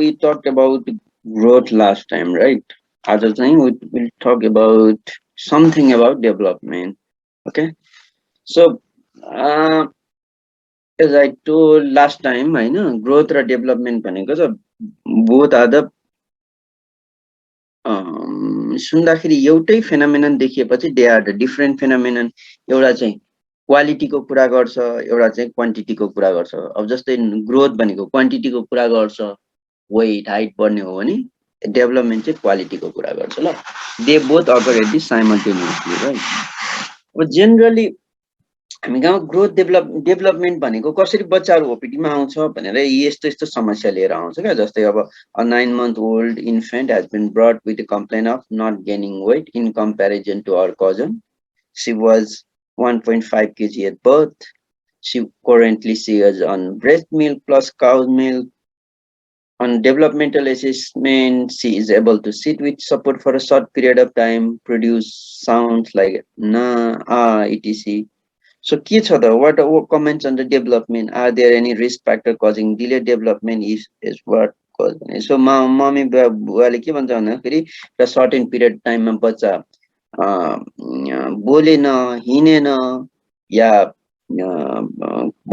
we talked about growth last time, right? Other thing we will talk about something about development. Okay. So as I told last time, I know growth or development भनेको चाहिँ both are the सुन्दाखेरि एउटै phenomenon देखिएपछि they are the different phenomenon एउटा चाहिँ क्वालिटीको कुरा गर्छ एउटा चाहिँ क्वान्टिटीको कुरा गर्छ अब जस्तै ग्रोथ भनेको क्वान्टिटीको कुरा गर्छ वेट हाइट बढ्ने हो भने डेभलपमेन्ट चाहिँ क्वालिटीको कुरा गर्छ ल they both occur at the simultaneously right अब जेनरली हामी गाउँ ग्रोथ डेभलपमेन्ट भनेको कसरी बच्चाहरू ओपिडीमा आउँछ भनेर यस्तो यस्तो समस्या लिएर आउँछ क्या जस्तै अब a 9-month-old infant has been brought with a complaint of not gaining weight in comparison to her cousin. She was 1.5 kg at birth. Currently she is on breast milk plus cow's milk. On developmental assessment, she is able to sit with support for a short period of time, produce sounds like na, ah, etc. So, what comments on the development? Are there any risk factor causing delayed development? Is what cause? So, mommy, buale ke bhन्छ भन्दाखेरि a certain period time मा बच्चा बोलेन हिँडेन या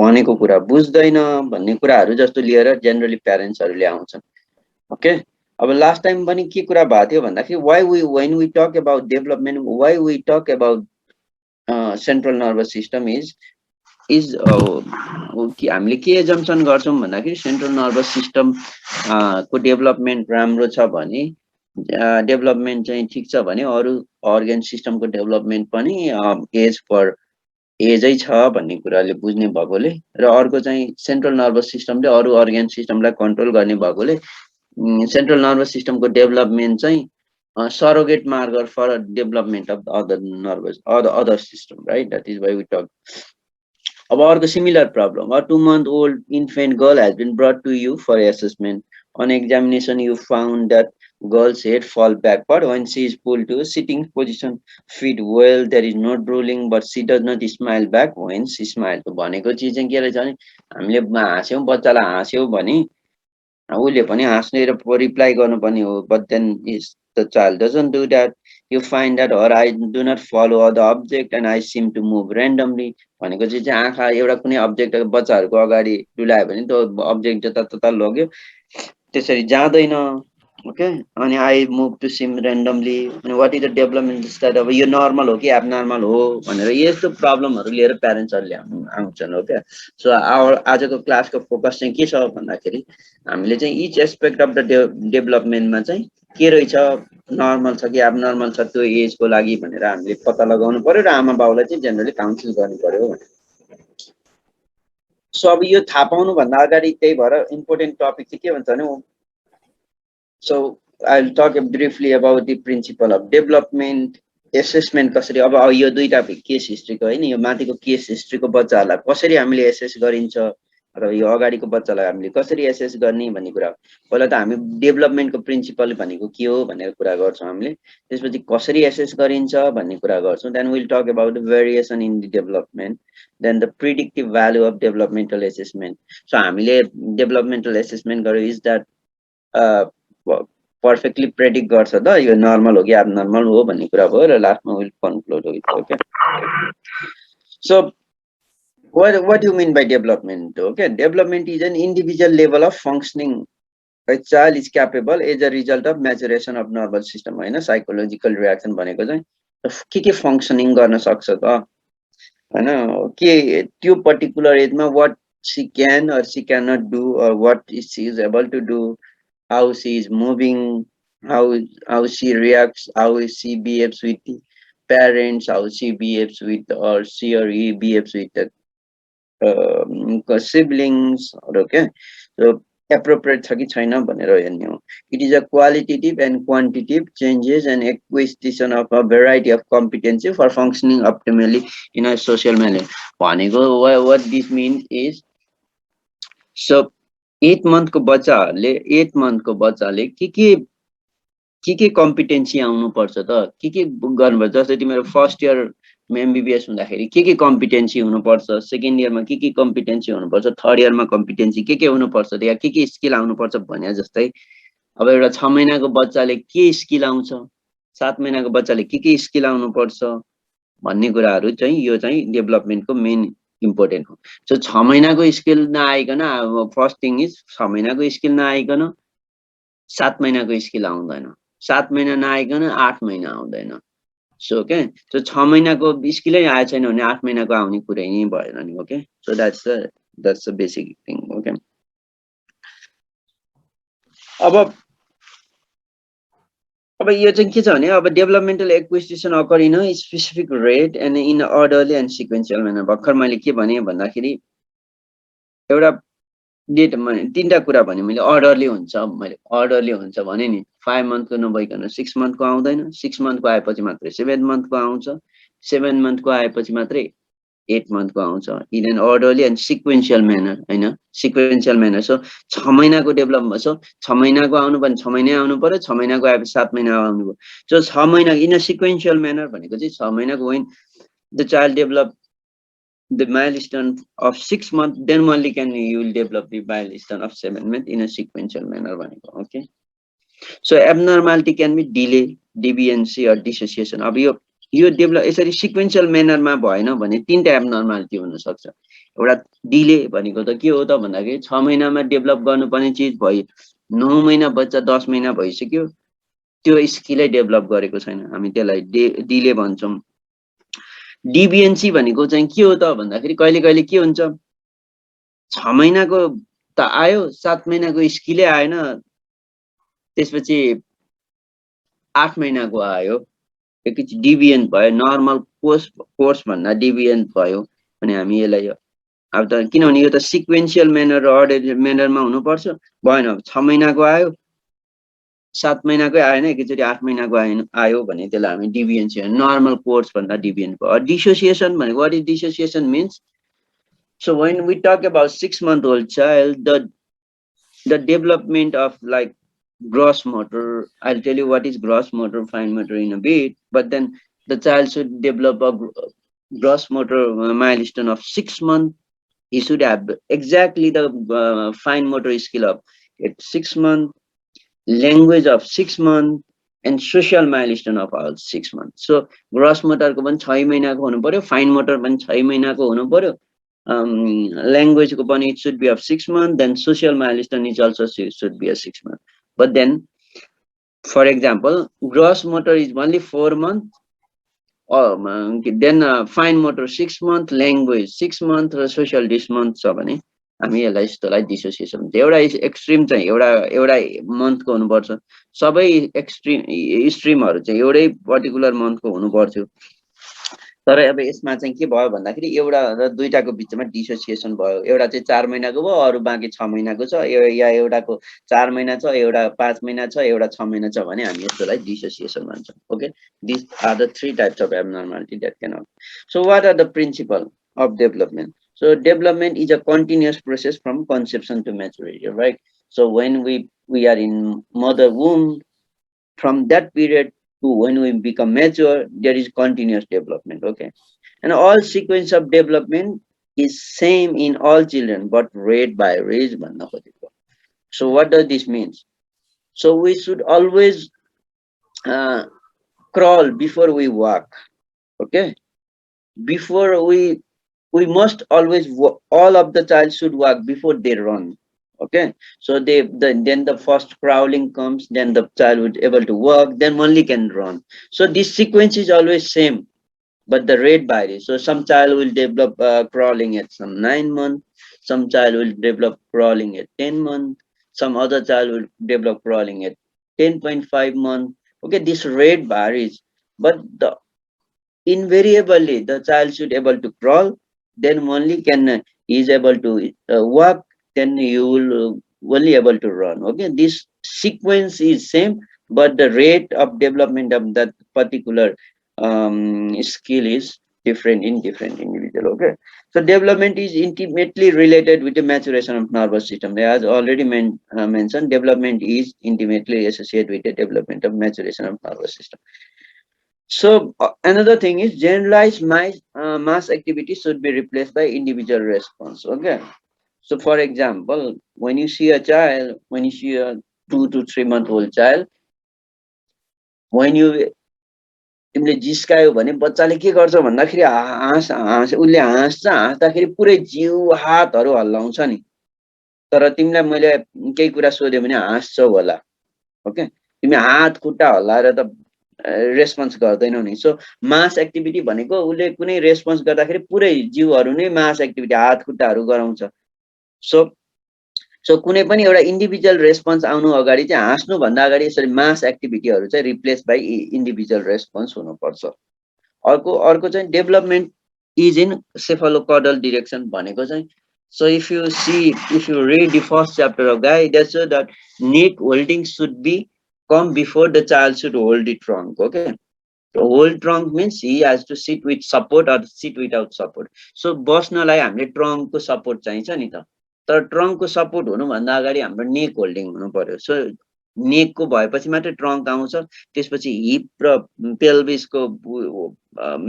भनेको कुरा बुझ्दैन भन्ने कुराहरू जस्तो लिएर जनरली प्यारेन्ट्सहरूले आउँछन् ओके अब लास्ट टाइम पनि के कुरा भएको थियो भन्दाखेरि when we talk about development, why we talk about central nervous system is हामीले के एजम्पसन गर्छौं भन्दाखेरि सेन्ट्रल नर्भस सिस्टम को डेभलपमेन्ट राम्रो छ भने डेभलपमेन्ट चाहिँ ठीक छ भने अरु अर्गन सिस्टमको डेभलपमेन्ट पनि एज पर एजै छ भन्ने कुराले बुझ्ने भएकोले र अर्को चाहिँ सेन्ट्रल नर्भस सिस्टमले अरु अर्गन सिस्टमलाई कन्ट्रोल गर्ने भएकोले सेन्ट्रल नर्भस सिस्टमको डेभलपमेन्ट चाहिँ surrogate marker for a development of the other nervous or the other system, right? That is why we talk about the similar problem. A 2-month-old infant girl has been brought to you for assessment. On examination, you found that girl's head fall backward when she is pulled to a sitting position. Feet well, there is no drooling, but she does not smile back when she smiles. So, भनेको चीज चाहिँ के रहेछ भने हामीले हाँस्यौं बच्चालाई हाँस्यौं भने उले पनि हाँस्ने र रिप्लाई गर्नुपर्ने हो but then is the child doesn't do that. You find that her eyes do not follow the object and eyes seem to move randomly. भनेको चाहिँ आँखा एउटा कुनै अब्जेक्ट बच्चाहरुको अगाडि डुलायो भने त्यो अब्जेक्ट जताततै लग्यो त्यसरी जाँदैन ओके अनि I move to seem randomly अनि what is the development state अब यो नर्मल हो कि एबनर्मल हो भनेर यस्तो प्रब्लमहरु लिएर प्यारेन्ट्सहरुले आउँछन् ओके सो आजको क्लासको फोकस चाहिँ के छ भन्दाखेरि हामीले चाहिँ इच एस्पेक्ट अफ द डेभलपमेन्टमा चाहिँ के रहेछ नर्मल छ कि एबनर्मल छ त्यो एजको लागि भनेर हामीले पत्ता लगाउनु पर्यो र आमा बाउलाई चाहिँ जनरली काउन्सिल गर्नु पर्यो सो अब यो थाहा पाउनु भन्दा अगाडि त्यही भएर इम्पोर्टेन्ट टपिक चाहिँ के भन्छ भने so I'll talk briefly about the principle of development assessment कसरी अब यो दुईटा केस हिस्ट्रीको हैन यो माथिको केस हिस्ट्रीको बच्चाहरुलाई कसरी हामीले एसेस गरिन्छ र यो अगाडिको बच्चालाई हामीले कसरी एसेस गर्ने भन्ने कुरा पहिला त हामी डेभलपमेन्टको प्रिन्सिपल भनेको के हो भनेर कुरा गर्छौं हामीले त्यसपछि कसरी एसेस गरिन्छ भन्ने कुरा गर्छौं then we'll talk about the variation in the development then the predictive value of developmental assessment so हामीले developmental assessment गर्यो is that perfectly predict गर्छ त यो नर्मल हो कि एबनर्मल हो भन्ने कुरा भयो र लास्टमा will conclude with okay so what do you mean by development okay development is an individual level of functioning a child is capable as a result of maturation of nervous system हैन psychological reaction भनेको चाहिँ के फंक्शनिङ गर्न सक्छ त हैन के त्यो पर्टिकुलर एजमा what she can or she cannot do or what she is able to do how she is moving how she reacts how she behaves with the parents how she behaves with or she or he behaves with the siblings okay so appropriate छ कि छैन भनेर हेर्ने हो it is a qualitative and quantitative changes and acquisition of a variety of competency for functioning optimally in a social manner भनेको what this means is so 8 month को बच्चाहरुले 8 month को बच्चाले के कम्पिटेन्सी आउनु पर्छ त के गर्नुपर्छ जस्तै तिम्रो फर्स्ट इयर MBBS हुँदाखेरि के कम्पिटेन्सी हुनुपर्छ, सेकेन्ड इयरमा के कम्पिटेन्सी हुनुपर्छ, थर्ड इयरमा कम्पिटेन्सी के हुनुपर्छ, या के स्किल आउनुपर्छ भने जस्तै अब एउटा 6 महिनाको बच्चाले के स्किल आउँछ, 7 महिनाको बच्चाले के स्किल आउनुपर्छ भन्ने कुराहरू चाहिँ यो चाहिँ डेभलपमेन्टको मेन इम्पोर्टेन्ट हो। सो 6 महिनाको स्किल नआइकन फर्स्ट थिङ इज 6 महिनाको स्किल नआइकन 7 महिनाको स्किल आउँदैन, 7 महिना नआइकन 8 महिना आउँदैन। सो के सो 6 महिनाको स्किलै आएको छैन भने 8 महिनाको आउने कुरै नै भएन नि। Okay, so that's the basic thing. Okay, अब यो चाहिँ के छ भने अब developmental acquisition occur in a specific rate and in orderly and sequential manner. भर्खर मैले के भने भन्दाखेरि एउटा डेट तीनटा कुरा भने मैले अर्डरली हुन्छ भने नि 5 मन्थको नभइकन 6 मन्थको आउँदैन, 6 मन्थको आएपछि मात्रै 7 मन्थको आउँछ, 7 मन्थको आएपछि मात्रै 8 मन्थको आउँछ in an orderly and sequential manner हैन, सिक्वेन्शियल म्यानर। सो 6 महिनाको डेभलपमेन्ट, सो 6 महिनाको आउनु भने 6 महिना आउनु पर्यो, 6 महिनाको आएपछि 7 महिना आउनु पर्यो। सो 6 महिना इन अ सिक्वेन्शियल म्यानर भनेको चाहिँ 6 महिनाको when the child develop the milestone of 6 months, then only can you will develop the milestone of 7 months in a sequential manner भनेको। Okay, so abnormality can be delay, deviancy or dissociation। अब यो develop यसरी sequential म्यानरमा भएन भने तीनटा एब्नर्मालिटी हुन सक्छ। एउटा डिले भनेको त के हो त भन्दाखेरि 6 महिनामा डेभलप गर्नुपर्ने चिज भयो, 9 महिना बच्चा 10 महिना भइसक्यो, त्यो स्किलै डेभलप गरेको छैन, हामी त्यसलाई डिले भन्छौँ। डिभिएन्सी भनेको चाहिँ के हो त भन्दाखेरि कहिले कहिले के हुन्छ, 6 महिनाको त आयो, 7 महिनाको स्किलै आएन, त्यसपछि 8 महिनाको आयो, एकैचोटि डिभिएन्ट भयो, नर्मल कोर्स भन्दा डिभिएन्ट भयो भने हामी यसलाई अब त किनभने यो त सिक्वेन्शियल म्यानर र अर्डरली म्यानरमा हुनुपर्छ, भएन 6 महिनाको आयो 7 महिनाकै आएन, एकैचोटि 8 महिनाको आयो भने त्यसलाई हामी डिभिएन्सी, नर्मल कोर्स भन्दा डिभिएन्ट भयो। डिसोसिएसन भनेको what is dissociation means, so when we talk about 6-month-old child, the development of like gross motor, I'll tell you what is gross motor, fine motor in a bit, but then the child should develop a gross motor milestone of 6 months. He should have exactly the fine motor skill of 6 months, language of 6 months, and social milestone of all 6 months. So gross motor को पनि 6 महिनाको हुनु पर्यो, fine motor पनि 6 महिनाको हुनु पर्यो, language को पनि it should be of 6 months, then social milestone is also should be a 6 months. But then, for example, gross motor is only 4 months, or then fine motor 6 months, language 6 months, र social 6 months छ भने हामी यसलाई यस्तोलाई dissociation भन्छ। एउटा extreme चाहिँ एउटा मन्थको हुनुपर्छ, सबै स्ट्रिमहरू चाहिँ एउटै पर्टिकुलर मन्थको हुनुपर्थ्यो। तर अब यसमा चाहिँ के भयो भन्दाखेरि एउटा र दुईटाको बिचमा डिसोसिएसन भयो, एउटा चाहिँ 4 महिनाको भयो, अरु बाँकी 6 महिनाको छ, या एउटाको 4 महिना छ, एउटा 5 महिना छ, एउटा 6 महिना छ भने हामी यसलाई डिसोसिएसन भन्छौँ। Okay, these are the 3 types of abnormality that can occur. So what are the principle of development? So development is a continuous process from conception to maturity, right? So when we are in mother womb, from that period to when we become mature, there is continuous development. Okay, and all sequence of development is same in all children, but rate by rate. So what does this mean? So we should always crawl before we walk. Okay, before we must always all of the child should walk before they run. Okay, so then the first crawling comes, then the child would able to walk, then only can run. So this sequence is always same, but the rate varies. So some child will develop crawling at some 9 months, some child will develop crawling at 10 months, some other child will develop crawling at 10.5 months. Okay, this rate varies, but invariably the child should able to crawl, then only can is able to walk, then you will only able to run. Okay, this sequence is same, but the rate of development of that particular skill is different in different individual. Okay, so development is intimately related with the maturation of nervous system. As already mentioned, development is intimately associated with the development of maturation of nervous system. So another thing is generalized mass activity should be replaced by individual response. Okay. So for example, when you see a child, when you see a 2 to 3 month old child, when you तिमीले जिस्कायो भने बच्चाले के गर्छ भन्दाखेरि उसले हाँस्दाखेरि पुरै जिउ हातहरू हल्लाउँछ नि। तर तिमीलाई मैले केही कुरा सोध्यो भने हाँस्छौ होला। ओके, तिमी हात खुट्टा हल्लाएर त रेस्पोन्स गर्दैनौ नि। सो मास एक्टिभिटी भनेको उसले कुनै रेस्पोन्स गर्दाखेरि पुरै जिउहरू नै मास एक्टिभिटी हात खुट्टाहरू गराउँछ। सो कुनै पनि एउटा इन्डिभिजुअल रेस्पोन्स आउनु अगाडि चाहिँ हाँस्नु भन्दा अगाडि यसरी मास एक्टिभिटीहरू चाहिँ रिप्लेस बाइ इन्डिभिजुअल रेस्पोन्स हुनुपर्छ। अर्को चाहिँ डेभलपमेन्ट इज इन सेफालोकॉडल डिरेक्सन भनेको चाहिँ, so if you read the first chapter of guy, that's so that neck holding should be come before the child should hold the trunk. Okay, so hold trunk means he has to sit with support or sit without support. So बस्नलाई हामीले trunk को support चाहिन्छ नि त, तर trunk को support हुनु भन्दा अगाडि हाम्रो नेक होल्डिङ हुनु पर्यो। सो नेक को भएपछि मात्रै ट्रङ्क आउँछ, त्यसपछि हिप र पेल्भिस को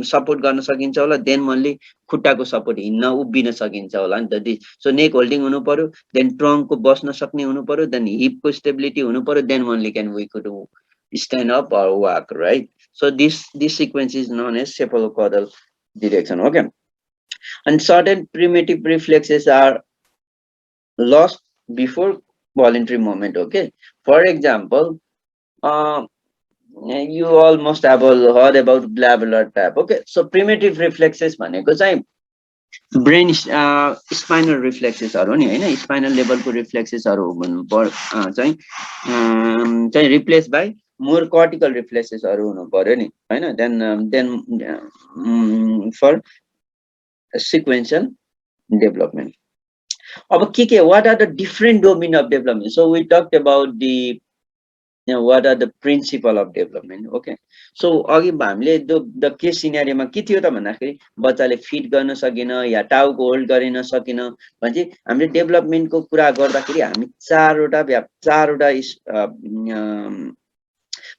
सपोर्ट गर्न सकिन्छ होला, देन मनले खुट्टाको सपोर्ट हिँड्न उभिन सकिन्छ होला नि त। सो नेक होल्डिङ हुनु पर्यो, देन ट्रङ्क को बस्न सक्ने हुनु पर्यो, देन हिप को स्टेबिलिटी हुनु पर्यो, देन मनले can we could stand up or walk, right? So this sequence is known as cephalocaudal direction. Okay, and certain primitive reflexes are lost before voluntary movement. Okay, for example, you all must have all heard about glabellar tap. Okay, so primitive reflexes भनेको चाहिँ brain spinal रिफ्लेक्सेसहरू नि हैन, spinal लेभलको रिफ्लेक्सेसहरू भन्नु पर्यो चाहिँ replace by more cortical रिफ्लेक्सेसहरू हुनु पर्यो नि हैन। Then for sequential development. अब के what are the different domain of development? So we talked about the what are the principle of development. Okay, so अघि हामीले द केस सिनेरियोमा के थियो त भन्दाखेरि बच्चाले फिट गर्न सकेन या टाउको होल्ड गरिन सकेन भने हामीले डेभलपमेन्टको कुरा गर्दाखेरि हामी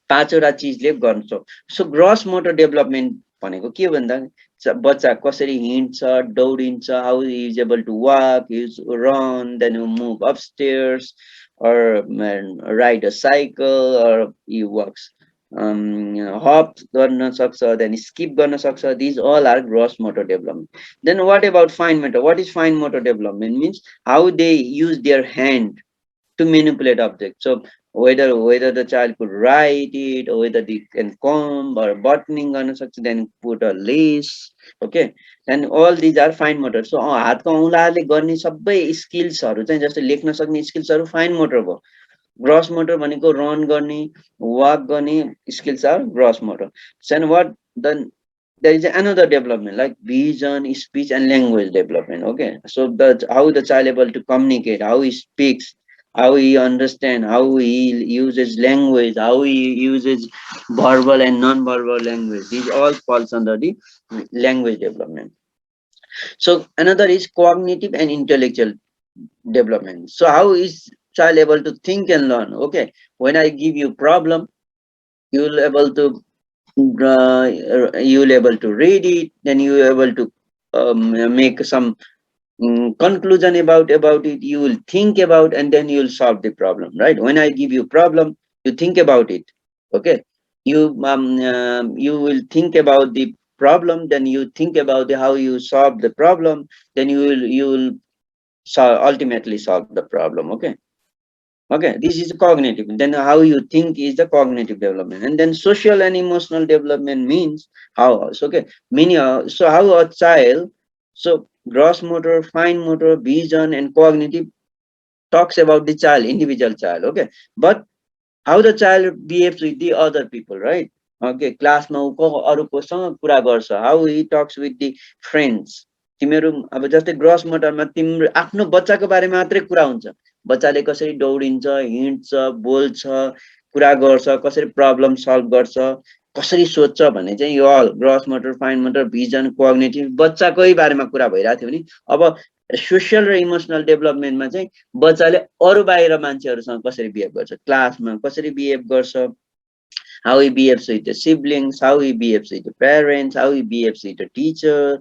पाँचवटा चिजले गर्छौँ। सो ग्रस मोटर डेभलपमेन्ट भनेको के भन्दा बच्चा कसरी हिँड्छ, दौडिन्छ, how is able to walk, is run, then move upstairs or ride a cycle, or he walks hop गर्न सक्छ, then skip गर्न सक्छ. These all are gross motor development. Then what about fine motor? What is fine motor development? Means how they use their hand to manipulate objects. So whether the child could write it, or whether they can comb or buttoning गर्न सक्छ, then put a lace. Okay, and all these are fine motor. So हातको औँलाले गर्ने सबै स्किल्सहरू चाहिँ जस्तो लेख्न सक्ने स्किल्सहरू फाइन मोटर भयो। ग्रस मोटर भनेको रन गर्ने, वाक गर्ने skills are gross motor. So what then there is another development like vision, speech and language development. Okay, so how the child able to communicate, how he speaks, how he understand, how he uses language, how he uses verbal and non-verbal language. These all falls under the language development. So another is cognitive and intellectual development. So how is child able to think and learn? Okay, when I give you problem, you'll able to read it, then you able to make some conclusion about it. You will think about, and then you'll solve the problem, right? When I give you problem, you think about it. Okay, you will think about the problem, then you think about how you solve the problem, then you will ultimately solve the problem. Okay, this is cognitive. Then how you think is the cognitive development. And then social and emotional development means how, okay, so how a child, so gross motor, fine motor, vision and cognitive talks about the child, individual child. Okay, but how the child behaves with the other people, right? Okay, क्लासमा अरूकोसँग कुरा गर्छ, how he talks with the friends. तिमीहरू अब जस्तै gross मोटरमा तिम्रो आफ्नो बच्चाको बारेमा मात्रै कुरा हुन्छ, बच्चाले कसरी दौडिन्छ, हिँड्छ, बोल्छ, कुरा गर्छ, कसरी प्रब्लम सल्भ गर्छ, कसरी सोच्छ भन्ने चाहिँ यो all gross motor, fine motor, vision, cognitive बच्चाकै बारेमा कुरा भइरहेको थियो नि। अब सोशल र इमोसनल डेभलपमेन्टमा चाहिँ बच्चाले अरू बाहिर मान्छेहरूसँग कसरी बिहेभ गर्छ, क्लासमा कसरी बिहेभ गर्छ, how he behaves with the siblings, how he behaves with the parents, how he behaves with the teacher.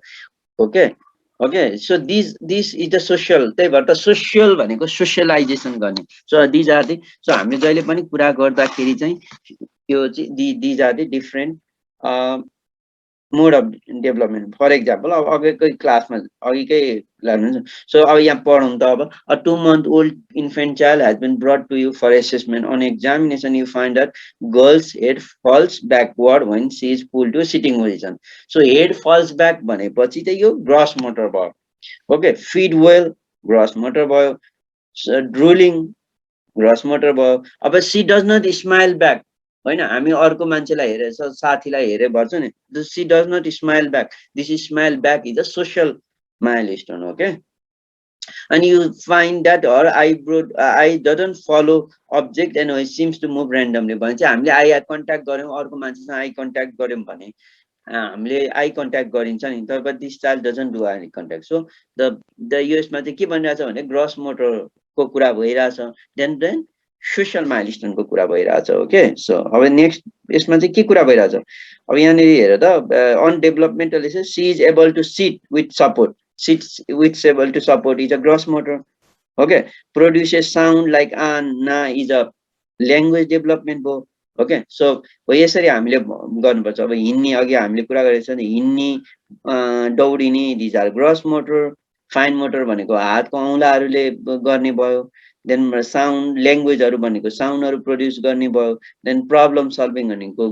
Okay. Okay, so this is the social. त्यही भएर त सोसियल भनेको सोशलाइजेसन गर्ने. So these are the, so हामी जहिले पनि कुरा गर्दाखेरि चाहिँ यो चाहिँ these are the different mode of development. For example, अब अघिकै क्लासमा अघिकै लानुहुन्छ. So अब यहाँ पढौँ त अब a 2-month-old infant child has been brought to you for assessment. On examination, you find that girl's head falls backward when she is pulled to sitting position. So head falls back भनेपछि चाहिँ यो gross motor भयो. Okay, feed well, gross motor भयो. So drooling, gross motor भयो. अब she does not smile back. होइन, हामी अर्को मान्छेलाई हेरेर साथीलाई हेरे भन्छौँ नि, she does not smile back. This smile back is a social milestone. Okay, and you find that her eye doesn't follow object and it seems to move randomly. भने चाहिँ हामीले eye contact गर्यौँ, अर्को मान्छेसँग eye contact गर्यौँ भने हामीले eye contact गरिन्छ नि, तर but this child doesn't do eye contact. So the यसमा चाहिँ के भनिरहेछ भने gross motor को कुरा भइरहेछ, then social milestone को कुरा भइरहेछ. ओके, सो अब नेक्स्ट यसमा चाहिँ के कुरा भइरहेछ, अब यहाँनिर हेर त, on developmental she is able to sit with support. Sits with able to support is a gross motor. Okay, produces sound like na is a language development भयो. ओके, सो हो यसरी हामीले गर्नुपर्छ. अब हिँड्ने, अघि हामीले कुरा गरेको छ नि, हिँड्ने दौडिने, these are gross motor. Fine motor भनेको हातको औँलाहरूले गर्ने भयो. देन साउन्ड, ल्याङ्ग्वेजहरू भनेको साउन्डहरू प्रड्युस गर्ने भयो. देन प्रब्लम सल्भिङ भनेको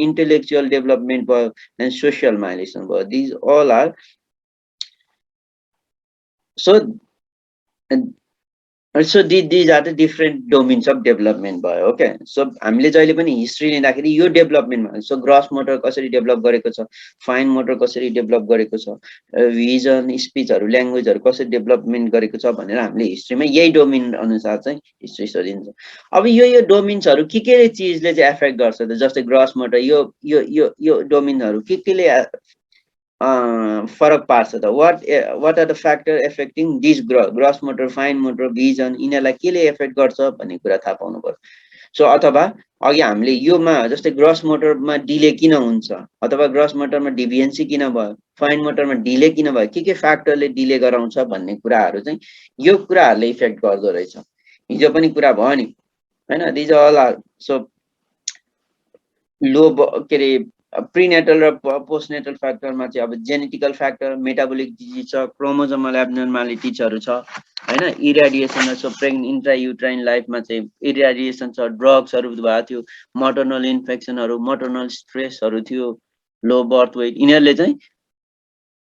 इन्टेलेक्चुअल डेभलपमेन्ट भयो. देन सोसियल माइलेसन भयो. These all are, so these are the different domains of development भयो. Okay, so हामीले जहिले पनि हिस्ट्री लिँदाखेरि यो डेभलपमेन्टमा, सो ग्रस मोटर कसरी डेभलप गरेको छ, फाइन मोटर कसरी डेभलप गरेको छ, भिजन, स्पिचहरू, ल्याङ्ग्वेजहरू कसरी डेभलपमेन्ट गरेको छ भनेर हामीले हिस्ट्रीमा यही डोमेन अनुसार चाहिँ हिस्ट्री सोधिन्छ. अब यो डोमेन्सहरू के चिजले चाहिँ एफेक्ट गर्छ त, जस्तै ग्रस मोटर, यो डोमेनहरू केले फरक पार्छ त. what are the factor affecting this gross motor, fine motor, vision, यिनीहरूलाई केले एफेक्ट गर्छ भन्ने कुरा थाहा पाउनु पर्छ. सो अथवा अघि हामीले योमा जस्तै ग्रस मोटरमा डिले किन हुन्छ, अथवा ग्रस मोटरमा डिभिएन्सी किन भयो, फाइन मोटरमा डिले किन भयो, के फ्याक्टरले डिले गराउँछ भन्ने कुराहरू चाहिँ यो कुराहरूले इफेक्ट गर्दो रहेछ. हिजो पनि कुरा भयो नि, हैन. दिज अल आर, सो लो के अरे प्रिनेटल र पोस्टनेटल फ्याक्टरमा चाहिँ अब जेनेटिकल फ्याक्टर, मेटाबोलिक डिजिज छ, क्रोमोजोमल एब्नर्मालिटिजहरू छ, हैन. इरेडिएसन छ, प्रेग्नेन्ट इन्ट्रायुट्राइन लाइफमा चाहिँ इरेडिएसन छ, ड्रग्सहरू भएको थियो, मटर्नल इन्फेक्सनहरू, मटर्नल स्ट्रेसहरू थियो, लो बर्थ वेट, यिनीहरूले चाहिँ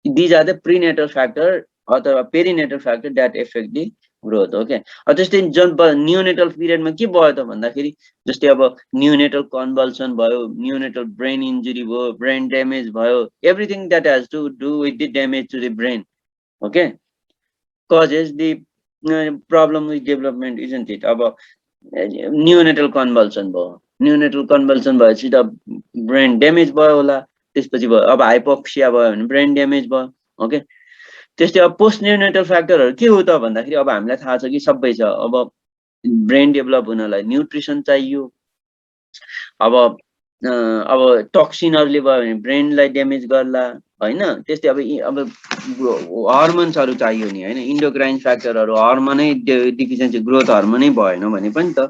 these are the prenatal factor अथवा perinatal factor that affect the growth. Okay, त्यस्तै न्युनेटल पिरियडमा के भयो त भन्दाखेरि, जस्तै अब न्युनेटल कन्भल्सन भयो, न्युनेटल ब्रेन इन्जुरी भयो, ब्रेन ड्यामेज भयो, everything that has to do with the damage to the brain. Okay, causes the problem with development, isn't it. अब न्युनेटल कन्भल्सन भयो, न्युनेटल कन्भल्सन भएपछि त ब्रेन ड्यामेज भयो होला, त्यसपछि भयो अब हाइपोक्सिया भयो भने ब्रेन ड्यामेज भयो. ओके, त्यस्तै अब पोस्ट न्युनेटल फ्याक्टरहरू के हो त भन्दाखेरि, अब हामीलाई थाहा छ कि सबै छ. अब ब्रेन डेभलप हुनलाई न्युट्रिसन चाहियो, अब टक्सिनहरूले भयो भने ब्रेनलाई ड्यामेज गर्ला, होइन. त्यस्तै अब हर्मोन्सहरू चाहियो नि, होइन. इन्डोक्राइन फ्याक्टरहरू, हर्मोनै डिफिसियन्सी, ग्रोथ हर्मोनै भएन भने पनि त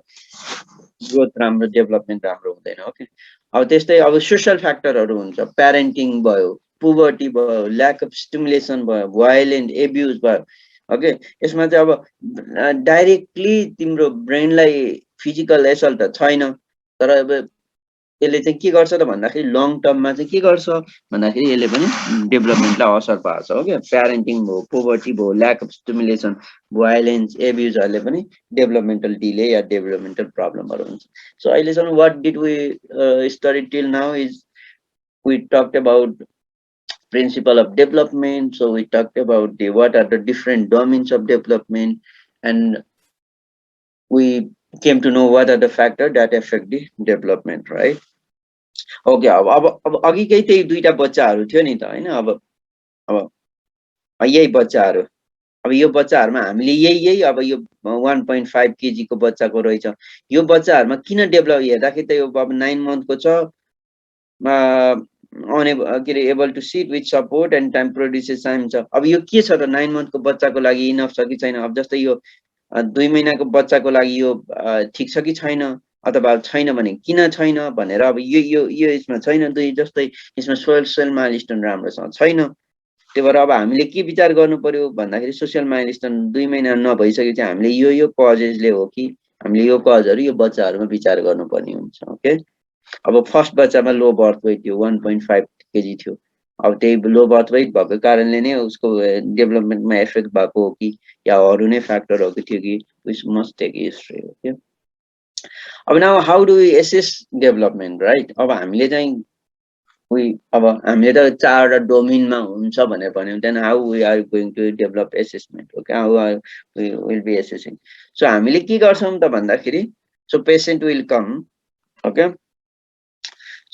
ग्रोथ राम्रो, डेभलपमेन्ट राम्रो हुँदैन. ओके, अब त्यस्तै अब सोसल फ्याक्टरहरू हुन्छ, प्यारेन्टिङ भयो, पुबर्टी भयो, ल्याक अफ स्टिमुलेसन भयो, भायोलेन्ट, एब्युज भयो. ओके, यसमा चाहिँ अब डाइरेक्टली तिम्रो ब्रेनलाई फिजिकल एसल्ट त छैन, तर अब यसले चाहिँ के गर्छ त भन्दाखेरि लङ टर्ममा चाहिँ के गर्छ भन्दाखेरि यसले पनि डेभलपमेन्टलाई असर पार्छ. ओके, प्यारेन्टिङ भयो, पोभर्टी भयो, ल्याक अफ स्टिमुलेसन, भायोलेन्स, एब्युजहरूले पनि डेभलपमेन्टल डिले या डेभलपमेन्टल प्रब्लमहरू हुन्छ. सो अहिलेसम्म what did we study till now is we talked about principle of development. So we talked about what are the different domains of development, and we came to know what are the factors that affect the development, right? Okay, अब अघिकै त्यही दुईटा बच्चाहरू थियो नि त, हैन. अब यही बच्चाहरू अब यो बच्चाहरुमा हामीले यही अब यो 1.5 केजी को बच्चाको रहेछ यो बच्चाहरुमा किन डेभलप हेर्दाखेरि त यो अब 9 month को छ unable के रे able to sit with support and time produces time छ अब यो के छ त 9 month को बच्चाको लागि इनफ छ कि छैन अब जस्तै यो 2 महिनाको बच्चाको लागि यो ठीक छ कि छैन अथवा छैन भने किन छैन भनेर अब यो यसमा छैन दुई जस्तै यसमा सोशल माइलस्टोन राम्रोसँग छैन त्यही भएर अब हामीले के विचार गर्नु पर्यो भन्दाखेरि सोशल माइलस्टोन 2 महिना नभइसकेपछि हामीले यो कजेसले हो कि हामीले यो कजहरु यो बच्चाहरुमा विचार गर्नुपर्ने हुन्छ ओके अब फर्स्ट बच्चामा लो बर्थ वेट थियो 1.5 केजी थियो अब त्यही लो बर्थ वेट भएको कारणले नै उसको डेभलपमेन्टमा इफेक्ट भएको हो कि या अरु नै फ्याक्टरहरु थियो कि we must take history okay अब now how do we assess development right अब हामीले चाहिँ अब हामीले त चारवटा डोमेनमा हुन्छ भनेर भन्यौं then how we are going to develop assessment okay how are we will be assessing so हामीले के गर्छौं त भन्दाखेरि so patient will come okay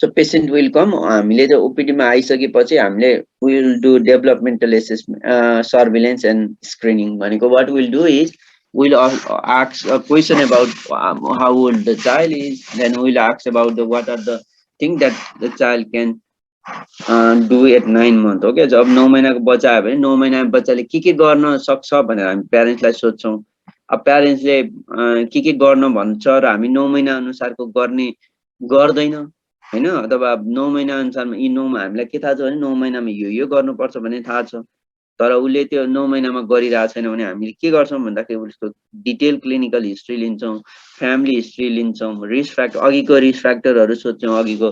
so patient will come हामीले त ओपीडी मा आइसकेपछि हामीले will do developmental assessment surveillance and screening भनेको what will do is we'll ask a question about how old the child is then we'll ask about the what are the things that the child can do at 9 month okay जब 9 महिनाको बच्चा आयो भने 9 महिनाको बच्चाले के गर्न सक्छ भनेर हामी प्यारेन्ट्सलाई सोध्छौं अब प्यारेन्ट्सले के गर्न भन्छ र हामी 9 महिना अनुसारको गर्ने गर्दैन हैन अथवा 9 महिना अनुसारमा यी 9 मा हामीलाई के थाहा छ भने 9 महिनामा यो गर्नुपर्छ भन्ने थाहा छ तर उले त्यो 9 महिनामा गरिरहेको छैन भने हामीले के गर्छौं भन्दाखेरि उसको डिटेल क्लिनिकल हिस्ट्री लिन्छौं फ्यामिली हिस्ट्री लिन्छौं रिस्क फ्याक्टर अघिको रिस्क फ्याक्टरहरु सोध्छौं अघिको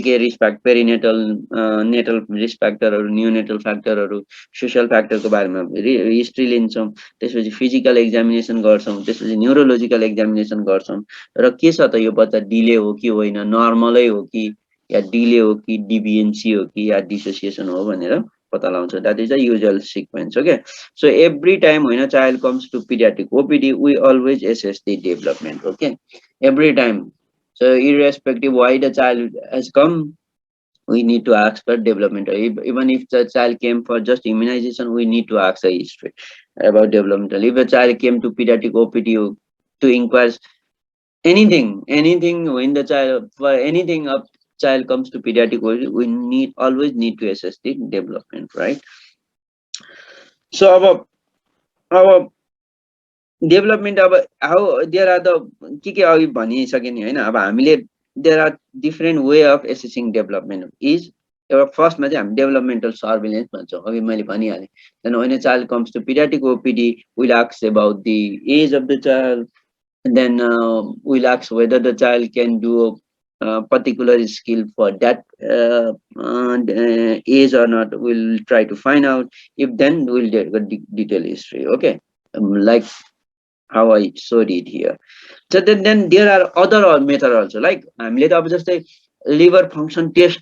के risk factor perinatal natal risk फ्याक्टरहरु न्यूनेटल फ्याक्टरहरु सोशल फ्याक्टरको बारेमा हिस्ट्री लिन्छौं त्यसपछि फिजिकल एक्जामिनेसन गर्छौं त्यसपछि न्यूरोलोजिकल एक्जामिनेसन गर्छौं र के छ त यो बच्चा डिले हो कि होइन नर्मलै हो कि या डिले हो कि डिभिएन्सी हो कि या डिसोसिएसन हो भनेर pata launch. That is the usual sequence. Okay. So every time when a child comes to pediatric OPD, we always assess the development. Okay. Every time. So irrespective why the child has come, we need to ask for development. Even if the child came for just immunization, we need to ask a history about developmental. If a child came to pediatric OPD to inquire anything when the child for anything up child comes to pediatric, we always need to assess the development, right? So our development how there are the के अघि भनिसके नि हैन अब हामीले there are different way of assessing development is first मा चाहिँ हामी developmental surveillance भन्छौं अघि मैले भनिहाले then when a child comes to pediatric OPD we'll ask about the age of the child and then we'll ask whether the child can do particular skill for that age or not. We'll try to find out. If then we'll get a detailed history. Okay, like how I showed it here. So then there are other methods also. Like हामीले त अब जस्तै liver function test,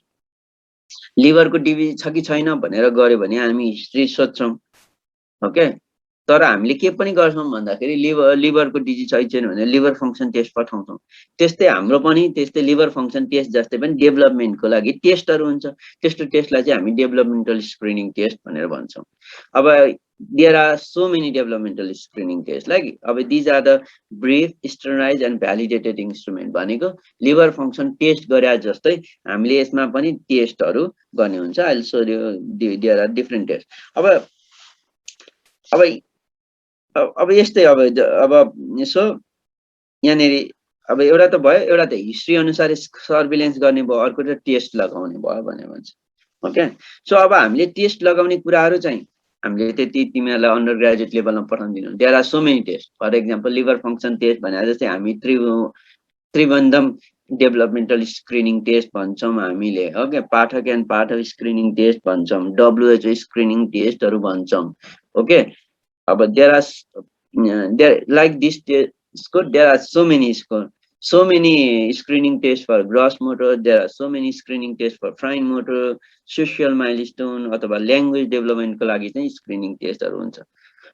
liver को disease छ कि छैन भनेर गर्यो भने हामी हिस्ट्री सोध्छौं. Okay. तर हामीले के पनि गर्छौं भन्दाखेरि लिभरको डिजिज छैन भने लिभर फंक्सन टेस्ट पठाउँछौं त्यस्तै हाम्रो पनि त्यस्तै लिभर फंक्सन टेस्ट जस्तै पनि डेभलपमेन्टको लागि टेस्टहरु हुन्छ त्यस्तो टेस्टलाई चाहिँ हामी डेभलपमेन्टल स्क्रिनिङ टेस्ट भनेर भन्छौं अब there are so many developmental screening tests like these are the brief standardized and validated instrument भनेको लिभर फंक्सन टेस्ट गरे जस्तै हामीले यसमा पनि टेस्टहरु गर्ने हुन्छ also there are different tests अब यस्तै अब यसो यहाँनेरि अब एउटा त भयो एउटा त हिस्ट्री अनुसार सर्भिलेन्स गर्ने भयो अर्को त टेस्ट लगाउने भयो भने भन्छ ओके सो अब हामीले टेस्ट लगाउने कुराहरु चाहिँ हामीले त्यति तिमीहरुलाई अन्डर ग्रेजुएट लेभलमा पठाउन दिनु there are so many test for example liver function test भने जस्तै हामी त्रिबन्धम डेभलपमेन्टल स्क्रिनिङ टेस्ट भन्छौं हामीले okay Pathak and Pathak screening test भन्छौं डब्ल्युएचओ स्क्रिनिङ टेस्टहरु भन्छौं okay but there are like this score there are so many screening tests for gross motor there are so many screening tests for fine motor social milestone अथवा language development को लागि चाहिँ screening test हरु हुन्छ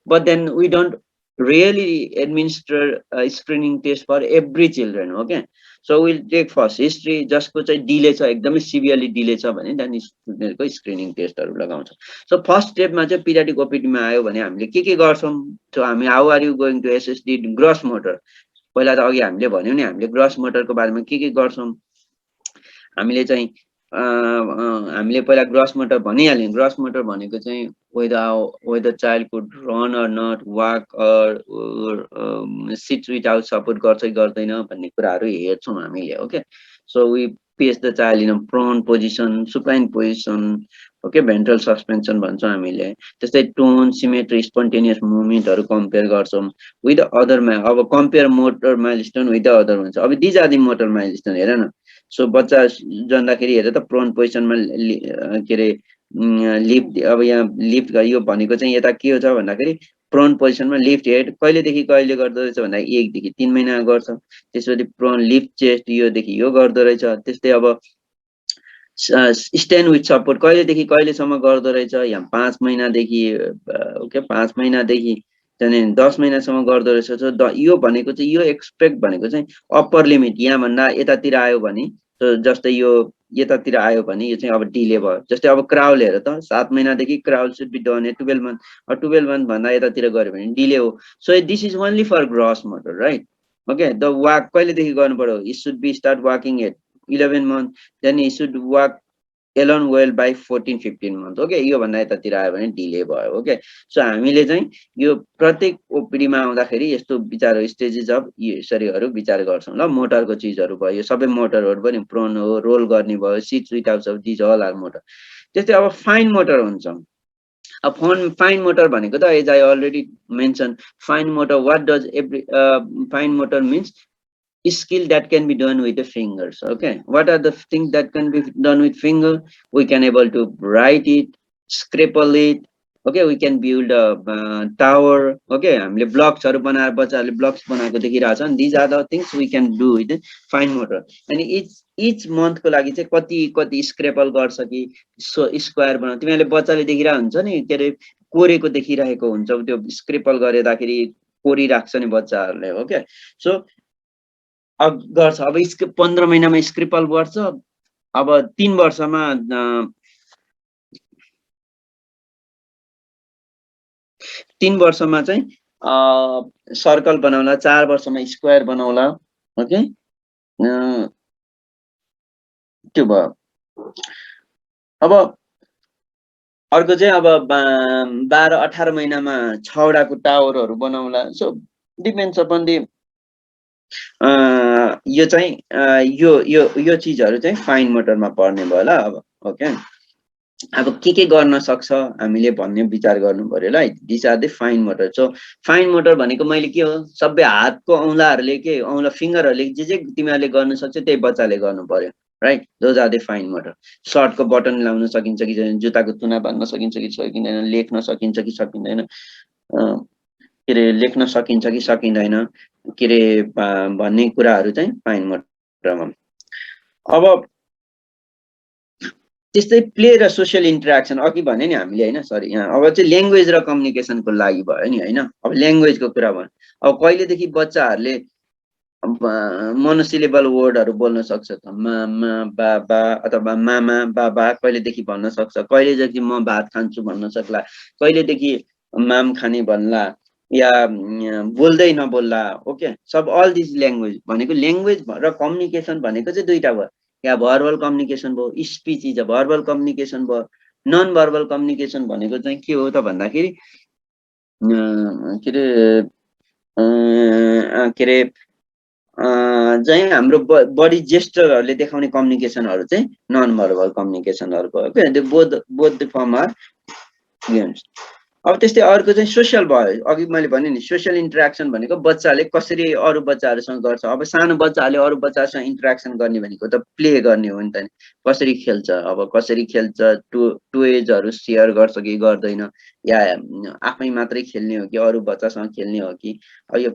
but then we don't really administer a screening test for every children. Okay, so we'll take first history जसको चाहिँ delay छ एकदमै सिभियरली डिले छ भने देन स्टुडेन्टको स्क्रिनिङ टेस्टहरु लगाउँछ. सो फर्स्ट स्टेपमा चाहिँ पीडियाट्रिक ओपीडीमा आयो भने हामीले के गर्छौं. सो हामी how are you going to assess the gross motor. पहिला त अघि हामीले भन्यौ नि हामीले ग्रस मोटरको बारेमा के गर्छौं. हामीले चाहिँ हामीले पहिला ग्रस मोटर भनिहाल्यौं. ग्रस मोटर भनेको चाहिँ whether child could run or not, walk or sit without support गर्छ कि गर्दैन भन्ने कुराहरु हेर्छौं हामीले. Okay, so we place the child in a prone position, supine position. Okay, ventral suspension भन्छौं हामीले. त्यस्तै टोन, सिमेट्री, स्पोन्टेनियस मुभमेन्टहरु कम्पेयर गर्छौं विथ अदर अब compare motor milestone with other भन्छ. अब these are the motor milestone हेर न. सो बच्चा जन्दाखेरि हेर त प्रोन पोजिसनमा के रे लिफ्ट. अब यहाँ लिफ्ट यो भनेको चाहिँ यता के हो छ भन्दाखेरि प्रोन पोजिसनमा लिफ्ट हेड कहिलेदेखि कहिले गर्दो रहेछ भन्दा 1 देखि 3 महिना गर्छ. त्यसपछि प्रोन लिफ्ट चेस्ट यो देखि यो गर्दो रहेछ. त्यस्तै अब स्ट्यान्ड विथ सपोर्ट कहिलेदेखि कहिलेसम्म गर्दो रहेछ. यहाँ 5 महिनादेखि ओके 5 महिनादेखि चाहिँ 10 महिनासम्म गर्दो रहेछ. सो यो भनेको चाहिँ यो एक्सपेक्ट भनेको चाहिँ अप्पर लिमिट यहाँ भन्दा यतातिर आयो भने जस्तै यो यतातिर आयो भने यो चाहिँ अब डिले भयो. जस्तै अब क्राउल हेर त 7 महिनादेखि crawl should be done at 12 month. 12 month भन्दा यतातिर गर्यो भने डिले हो. So this is only for gross motor, right. Okay, the walk कहिलेदेखि गर्नु पर्यो. It should be start walking at 11 month, then he should walk alone well by 14-15 months. Okay, यो भन्दा यतातिर आयो भने डिले भयो. ओके, सो हामीले चाहिँ यो प्रत्येक ओपीडीमा आउँदाखेरि यस्तो विचार स्टेजेस अफ यसरीहरु विचार गर्छौं ल. मोटरको चीजहरु भयो, सबै मोटरहरु पनि प्रोन हो, रोल गर्ने भयो, sit without of these all are motor. त्यस्तै अब फाइन मोटर हुन्छ. अब फाइन मोटर भनेको त as I already mention fine motor what does every fine motor means skill that can be done with the fingers. Okay, what are the things that can be done with finger? We can able to write it, scribble it. Okay, we can build a tower. Okay, हामीले ब्लक्सहरु बनाएर बच्चाहरुले blocks बनाएको देखिरहेछन्. these are the things we can do with fine motor. अनि each month को लागि चाहिँ कति स्क्रेपल गर्छ कि स्क्वायर बनाउ. तिमीले बच्चाले देखिरा हुन्छ नि के रे कोरेको देखिरहेको हुन्छ. त्यो स्क्रेपल गरेदाखेरि कोरी राख्छ नि बच्चाहरुले. ओके, सो अब गर्छ. अब 15 महिनामा स्क्रिपल बढ्छ. अब 3 वर्षमा 3 वर्षमा चाहिँ सर्कल बनाउला. 4 वर्षमा स्क्वायर बनाउला. ओके, त्यो भयो. अब अर्को चाहिँ अब 12-18 महिनामा 6 वटाको टावरहरु बनाउला. सो डिपेन्ड्स अपन दी यो चाहिँ यो चीजहरु चाहिँ फाइन मोटरमा पर्ने भयो ल. अब ओके, अब के गर्न सक्छ हामीले भन्ने विचार गर्नु पर्यो ल. This are the fine motor. So fine motor भनेको मैले के हो सबै हातको औंलाहरुले के औंला फिंगरहरुले जे तिमीहरुले गर्न सक्छ त्यही बच्चाले गर्नु पर्यो, right. Those are the fine motor. शर्टको बटन लाउन सकिन्छ कि जुत्ताको तुना बाँध्न सकिन्छ कि सकिँदैन, लेख्न सकिन्छ कि सकिँदैन, के रे लेख्न सकिन्छ कि सकिँदैन के रे भन्ने कुराहरु चाहिँ फाइन मोटरमा. अब त्यस्तै प्ले र सोशल इन्टरेक्सन अघि भने नि हामीले हैन. सरी, यहाँ अब चाहिँ ल्याङ्ग्वेज र कम्युनिकेसनको लागि भयो नि हैन. अब ल्याङ्ग्वेजको कुरा भयो. अब कहिलेदेखि बच्चाहरुले मोनोसिलेबल वर्डहरु बोल्न सक्छ त. मामा बाबा अथवा मामा बाबा कहिलेदेखि भन्न सक्छ. कहिलेदेखि म भात खान्छु भन्न सक्ला. कहिलेदेखि माम खाने भन्ला या बोल्दै नबोल्ला. ओके, सब अल दिस ल्याङ्ग्वेज भनेको ल्याङ्ग्वेज र कम्युनिकेसन भनेको चाहिँ दुईटा भयो. या भर्बल कम्युनिकेसन भयो, speech is a verbal communication भयो. नन भर्बल कम्युनिकेसन भनेको चाहिँ के हो त भन्दाखेरि के रे चाहिँ हाम्रो बडी जेस्चरहरुले देखाउने कम्युनिकेसनहरु चाहिँ नन भर्बल कम्युनिकेसनहरु भयो. Okay, both the form are games. अब त्यस्तै अर्को चाहिँ सोशल भयो. अघि मैले भने नि सोशल इन्टरेक्सन भनेको बच्चाले कसरी अरु बच्चाहरुसँग गर्छ. अब सानो बच्चाले अरु बच्चासँग इन्टरेक्सन गर्ने भनेको त प्ले गर्ने हो नि त. कसरी खेल्छ, अब कसरी खेल्छ, टोयजहरु शेयर गर्छ कि गर्दैन, या आफै मात्रै खेल्ने हो कि अरु बच्चासँग खेल्ने हो कि. अब यो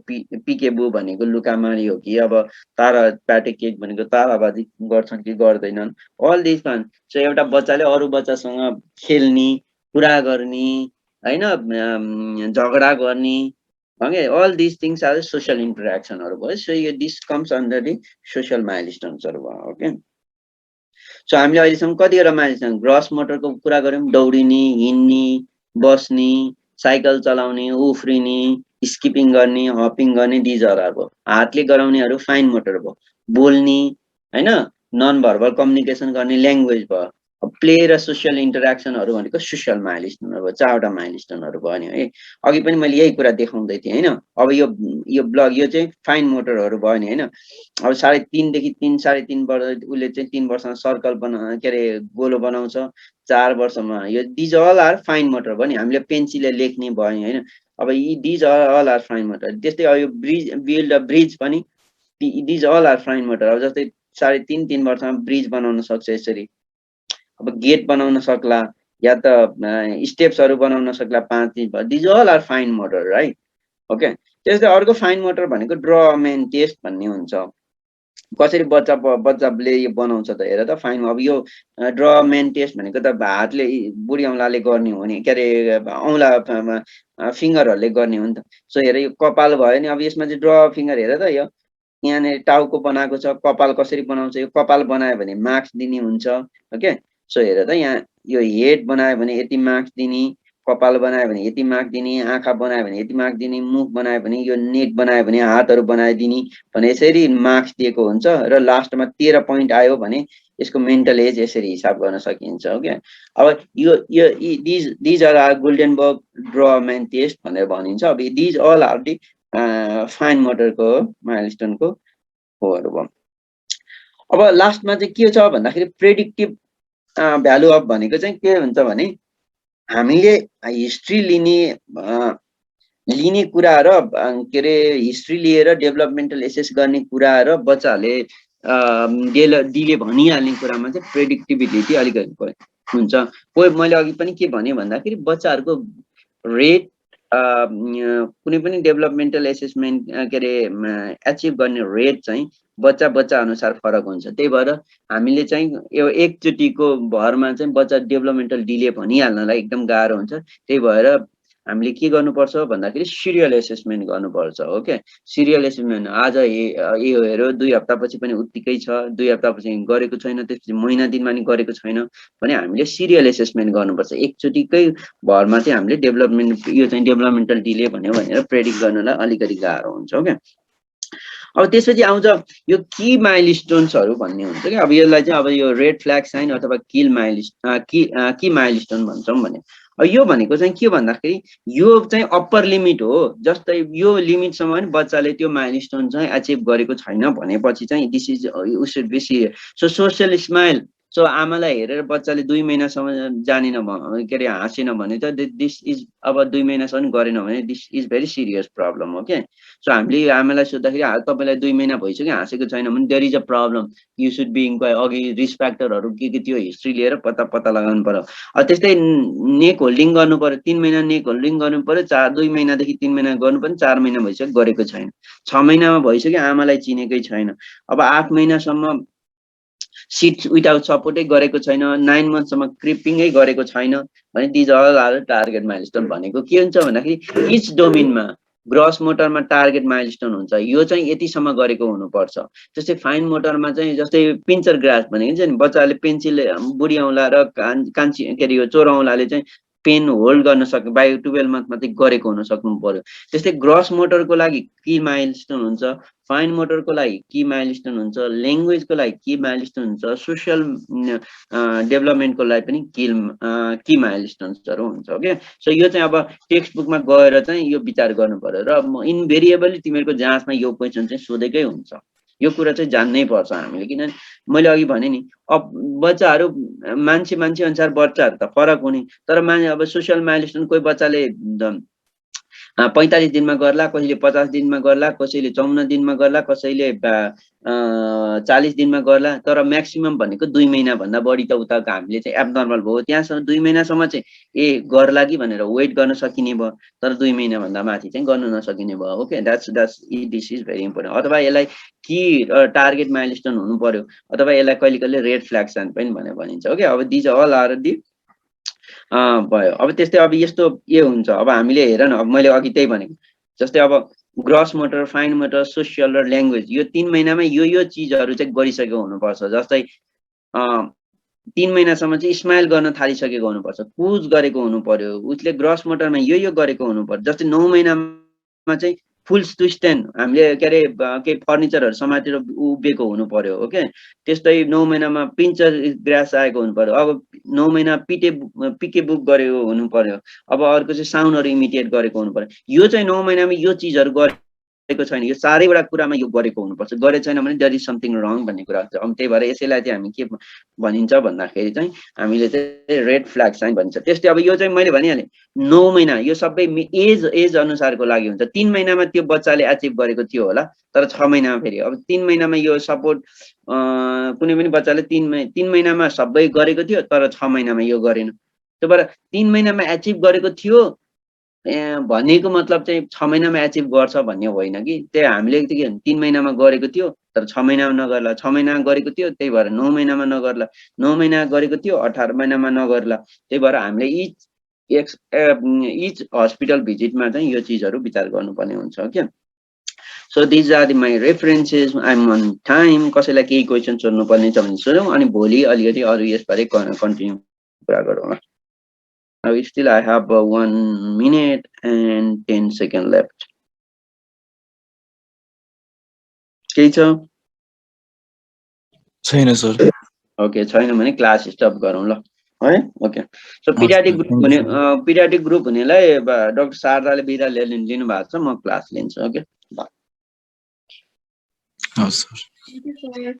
पिकेबु भनेको लुकामारी हो कि अब तारा प्याटे केक भनेको ताराबाजी गर्छन् कि गर्दैनन्. All this one. सो एउटा बच्चाले अरु बच्चासँग खेल्ने, कुरा गर्ने हैन, झगडा गर्ने, Okay, all these things are social interaction or भयो. So this comes under the social milestones or भयो. Okay. So हामीले अहिलेसम्म कतिवटा माइलस्टोन ग्रस मोटरको कुरा गर्यौं, दौडिने, हिँड्ने, बस्ने, साइकल चलाउने, उफ्रिने, स्किपिङ गर्ने, हपिङ गर्ने, दिज आर भयो। हातले गराउनेहरू फाइन मोटर भयो। बोल्ने हैन, नन भर्बल कम्युनिकेसन गर्ने ल्याङ्ग्वेज भयो। प्ले र सोशल इन्टरेक्सनहरू भनेको सोशल माइलस्टोनहरू भयो। 4 वटा माइलस्टोनहरू भयो नि है। अघि पनि मैले यही कुरा देखाउँदै थिएँ हैन। अब यो ब्लग यो चाहिँ फाइन मोटरहरू भयो नि हैन। अब 3.5 देखि 3.5 वर्ष उसले चाहिँ 3 वर्षमा सर्कल के अरे गोलो बनाउँछ। 4 वर्षमा यो these all are fine motor भयो नि। हामीले पेन्सिलले लेख्ने भयो नि हैन। अब यी these all are fine motor. त्यस्तै अब यो बिल्ड अ ब्रिज पनि these all are fine motor. अब जस्तै 3.5 वर्षमा ब्रिज बनाउन सक्छ यसरी। अब गेट बनाउन सक्ला या त स्टेप्सहरू बनाउन सक्ला 5 these all are fine motor right. Okay, त्यस्तै अर्को फाइन मोटर भनेको ड्र मेन टेस्ट भन्ने हुन्छ। कसरी बच्चाले यो बनाउँछ त हेर त फाइन। अब यो ड्र मेन टेस्ट भनेको त हातले बुढी औँलाले गर्ने हो नि, के अरे औँला फिङ्गरहरूले गर्ने हो नि त। सो हेर यो कपाल भयो नि। अब यसमा चाहिँ ड्र फिङ्गर हेर त, यो यहाँनिर टाउको बनाएको छ। कपाल कसरी बनाउँछ, यो कपाल बनायो भने मार्क्स दिने हुन्छ। ओके, सो हेर त यहाँ यो हेड बनायो भने यति मार्क्स दिने, कपाल बनायो भने यति मार्क्स दिने, आँखा बनायो भने यति मार्क्स दिने, मुख बनायो भने यो नेट बनायो भने हातहरू बनाइदिने भने यसरी मार्क्स दिएको हुन्छ। र लास्टमा 13 पोइन्ट आयो भने यसको मेन्टल एज यसरी हिसाब गर्न सकिन्छ। ओके, अब यो these are are Goldenberg draw man test भनेर भनिन्छ। अब these all are the fine मोटरको माइलस्टोनको होहरू भयो। अब लास्टमा चाहिँ के छ भन्दाखेरि प्रेडिक्टिभ भ्यालु अफ भनेको चाहिँ के हुन्छ भने हामीले हिस्ट्री लिने कुरा र के अरे हिस्ट्री लिएर डेभलपमेन्टल एसेस गर्ने कुरा र बच्चाहरूले डिले भनिहाल्ने कुरामा चाहिँ प्रेडिक्टिबिलिटी अलिकति हुन्छ। कोही मैले अघि पनि के भने भन्दाखेरि बच्चाहरूको रेट कुनै पनि डेभलपमेन्टल एसेसमेन्ट के अरे एचिभ गर्ने रेट चाहिँ बच्चा अनुसार फरक हुन्छ। त्यही भएर हामीले चाहिँ यो एकचोटिको भरमा चाहिँ बच्चा डेभलपमेन्टल डिले भनिहाल्नलाई एकदम गाह्रो हुन्छ। त्यही भएर हामीले के गर्नुपर्छ भन्दाखेरि सिरियल एसेसमेन्ट गर्नुपर्छ। ओके, सिरियल एसेसमेन्ट आज यो हेऱ्यो 2 हप्तापछि पनि उत्तिकै छ, 2 हप्तापछि गरेको छैन, त्यसपछि महिना दिनमा नि गरेको छैन भने हामीले सिरियल एसेसमेन्ट गर्नुपर्छ। एकचोटिकै भरमा चाहिँ हामीले यो चाहिँ डेभलपमेन्टल डिले भन्यो भनेर प्रेडिक्ट गर्नलाई अलिकति गाह्रो हुन्छ। ओके, अब त्यसपछि आउँछ यो की माइलस्टोन्सहरू भन्ने हुन्छ कि। अब यसलाई चाहिँ अब यो रेड फ्ल्याग साइन अथवा की माइलस्टोन भन्छौँ भने यो भनेको चाहिँ के भन्दाखेरि यो चाहिँ अप्पर लिमिट हो। जस्तै यो लिमिटसम्म पनि बच्चाले त्यो माइलस्टोन चाहिँ अचिभ गरेको छैन भनेपछि चाहिँ this is should be serious. So social smile. So आमालाई हेरेर बच्चाले 2 महिनासम्म जानेन के अरे हाँसेन भने त दिस इज अब 2 महिनासम्म गरेन भने this is very serious problem. Okay, so हामीले आमालाई सोद्धाखेरि तपाईँलाई 2 महिना भइसक्यो हाँसेको छैन भने there is a problem, you should be inquire. अघि रिस्क फ्याक्टरहरू के त्यो हिस्ट्री लिएर पत्ता लगाउनु पर्यो। त्यस्तै नेक होल्डिङ गर्नु पर्यो। 3 महिना नेक होल्डिङ गर्नु पर्यो। 2 महिनादेखि 3 महिना गर्नु पर्यो। 4 महिना भइसक्यो गरेको छैन। 6 महिनामा भइसक्यो आमालाई चिनेकै छैन। अब 8 महिनासम्म सिट विदाउट सपोर्टै गरेको छैन, 9 मन्थसम्म क्रिपिङै गरेको छैन भने these all are target milestone. भनेको के हुन्छ भन्दाखेरि इच डोमेनमा ग्रस मोटरमा टार्गेट माइलस्टोन हुन्छ। यो चाहिँ यतिसम्म गरेको हुनुपर्छ। जस्तै फाइन मोटरमा चाहिँ जस्तै पिन्चर ग्रास भनेको चाहिँ बच्चाले पेन्सिल बुढी औँला र कान्छी के अरे यो चोर औँलाले चाहिँ पेन होल्ड गर्न सक्यो बाई 12 मन्थमा चाहिँ गरेको हुन सक्नु पर्यो। त्यस्तै ग्रस मोटरको लागि की माइलस्टोन हुन्छ, फाइन मोटरको लागि की माइलस्टोन हुन्छ, ल्याङ्ग्वेजको लागि की माइलस्टोन हुन्छ, सोसियल डेभलपमेन्टको लागि पनि की माइलस्टोन्सहरू हुन्छ। ओके, सो यो चाहिँ अब टेक्स्ट बुकमा गएर चाहिँ यो विचार गर्नु पर्यो र इन्भेरिएबली तिमीहरूको जाँचमा यो क्वेसन चाहिँ सोधेकै हुन्छ। यो कुरा चाहिँ जान्नै पर्छ हामीले। किनभने मैले अघि भने नि अब बच्चाहरू मान्छे अनुसार बच्चाहरू त फरक हुने, तर अब सोसियल माइलस्टोन कोही बच्चाले 45 दिनमा गर्ला, कसैले 50 दिनमा गर्ला, कसैले 54 दिनमा गर्ला, कसैले 40 दिनमा गर्ला। तर म्याक्सिमम भनेको 2 महिना भन्दा बढी त उताको हामीले चाहिँ एबनर्मल भयो। त्यहाँसम्म 2 महिनासम्म चाहिँ गर्ला कि भनेर वेट गर्न सकिने भयो, तर 2 महिना भन्दा माथि चाहिँ गर्न नसकिने भयो। Okay, this is very important. अथवा यसलाई कि टार्गेट माइलस्टोन हुनु पर्यो, अथवा यसलाई कहिले रेड फ्ल्याग साइन पनि भनेर भनिन्छ। ओके, अब दिज अल आर दि भयो। अब त्यस्तै अब यस्तो के हुन्छ अब हामीले हेर न, अब मैले अघि त्यही भनेको जस्तै अब gross motor, fine motor, social र ल्याङ्ग्वेज, यो 3 महिनामा यो चिजहरू चाहिँ गरिसकेको हुनुपर्छ। जस्तै 3 महिनासम्म चाहिँ स्माइल गर्न थालिसकेको हुनुपर्छ, कुज गरेको हुनु पर्यो, उसले ग्रस मोटरमा यो गरेको हुनु पर्यो। जस्तै 9 महिनामा चाहिँ फुल स्ट्यान्ड हामीले के अरे के फर्निचरहरू समातेर उभिएको हुनु पर्यो। ओके, त्यस्तै 9 महिनामा पिन्चर ग्रास आएको हुनु पर्यो। अब 9 महिना पिके बुक गरेको हुनु पर्यो। अब अर्को चाहिँ साउन्डहरू इमिटेट गरेको हुनु पर्यो। यो चाहिँ 9 महिनामा यो चिजहरू गरेको छैन, यो चारैवटा कुरामा यो गरेको हुनुपर्छ। गरे छैन भने देयर इज समथिङ रङ भन्ने कुरा हुन्छ। अब त्यही भएर यसैलाई चाहिँ हामी के भनिन्छ भन्दाखेरि चाहिँ हामीले चाहिँ रेड फ्ल्याग साइन भनिन्छ। त्यस्तै अब यो चाहिँ मैले भनिहालेँ 9 महिना, यो सबै एज अनुसारको लागि हुन्छ। 3 महिनामा त्यो बच्चाले अचिभ गरेको थियो होला, तर 6 महिनामा फेरि अब 3 महिनामा यो सपोर्ट कुनै पनि बच्चाले 3 महिनामा सबै गरेको थियो, तर 6 महिनामा यो गरेन। त्यही भएर 3 महिनामा एचिभ गरेको थियो भनेको मतलब चाहिँ 6 महिनामा एचिभ गर्छ भन्ने होइन कि। त्यही हामीले के 3 महिनामा गरेको थियो तर 6 महिनामा नगर्ला, 6 महिनामा गरेको थियो त्यही भएर 9 महिनामा नगर्ला, 9 महिना गरेको थियो 18 महिनामा नगर्ला। त्यही भएर हामीले इच हस्पिटल भिजिटमा चाहिँ यो चिजहरू विचार गर्नुपर्ने हुन्छ के। So these are my references. I'm on time. कसैलाई केही क्वेसन सोध्नुपर्ने छ भने सोधौँ, अनि भोलि अलिकति अरू यसबारे कन्टिन्यू कुरा गरौँ। Now still I have 1 minute and 10 seconds left. केही छ? छैन सर। ओके, छैन भने क्लास स्टप गरौँ ल है। ओके, सो पिडियाट्रिक ग्रुप हुनेलाई डाक्टर शारदाले बिदा लिनु भएको छ, म क्लास लिन्छु। ओके, हवस् सर।